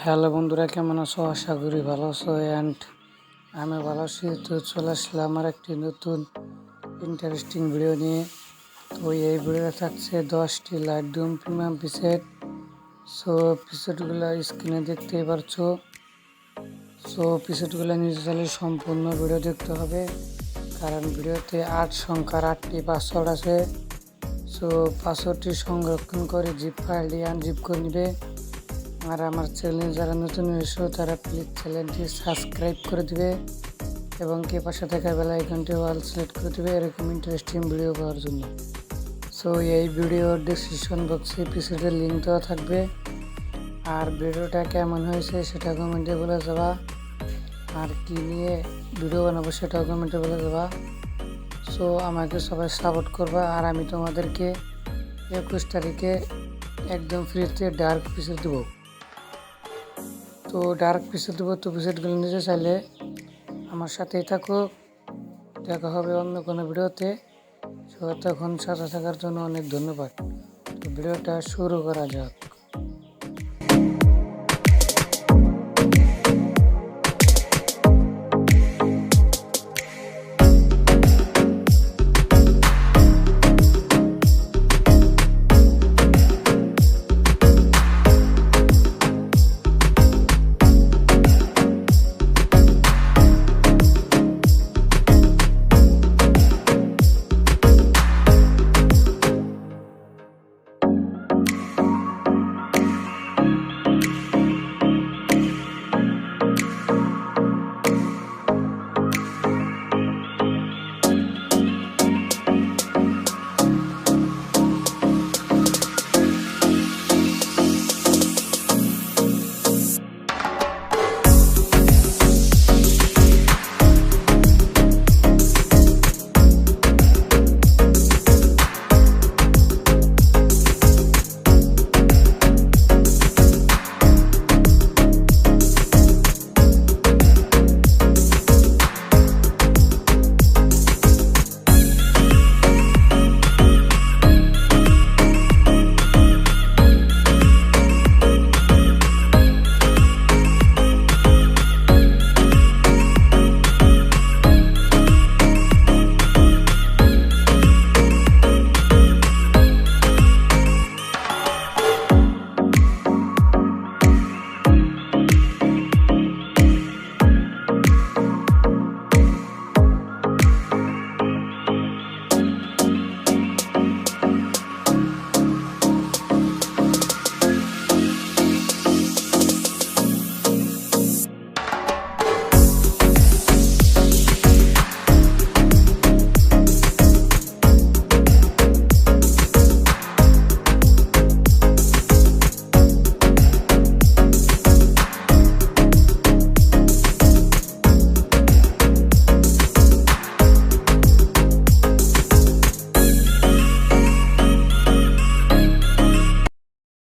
Hello বন্ধুরা, কেমন আছো? আশা করি ভালো আছো। আমি ভালো আছি। তো চলে আসলাম আমার একটি নতুন ইন্টারেস্টিং ভিডিও নিয়ে। তো এই ভিডিওতে থাকছে 10টি লাইটরুম প্রিমিয়াম প্রিসেট। সো প্রিসেটগুলো স্ক্রিনে দেখতেই পারছো। সো প্রিসেটগুলো নিজে চাইলে সম্পূর্ণ ভিডিও দেখতে হবে, কারণ ভিডিওতে 8 সংখ্যার 8টি পাসওয়ার্ড আছে। সো পাসওয়ার্ডটি সংরক্ষণ করে জিপ ফাইলটি আনজিপ করে নিবে। আর আমার চ্যানেলে যারা নতুন এসো তারা প্লিজ চ্যানেলটি সাবস্ক্রাইব করে দিবে এবং কে পাশে থাকা বেল আইকনটি অল সিলেক্ট করে দিবে এরকম ইন্টারেস্টিং ভিডিও পাওয়ার জন্য। সো এই ভিডিওর ডিসক্রিপশন বক্সে প্রিসেটের লিঙ্ক দেওয়া থাকবে। আর ভিডিওটা কেমন হয়েছে সেটা কমেন্টে বলে যাবা, আর কি নিয়ে ভিডিও বানাবো সেটাও কমেন্টে বলে যাবা। সো আমাকে সবাই সাপোর্ট করবা। আর আমি তোমাদেরকে 21 তারিখে একদম ফ্রিতে ডার্ক প্রিসেট দেবো। তো ডার্ক প্রিসেট দেবো। তো প্রিসেটগুলো নিতে চাইলে আমার সাথেই থাকো। দেখা হবে অন্য কোনো ভিডিওতে। তখন সাথে থাকার জন্য অনেক ধন্যবাদ। তো ভিডিওটা শুরু করা যাক।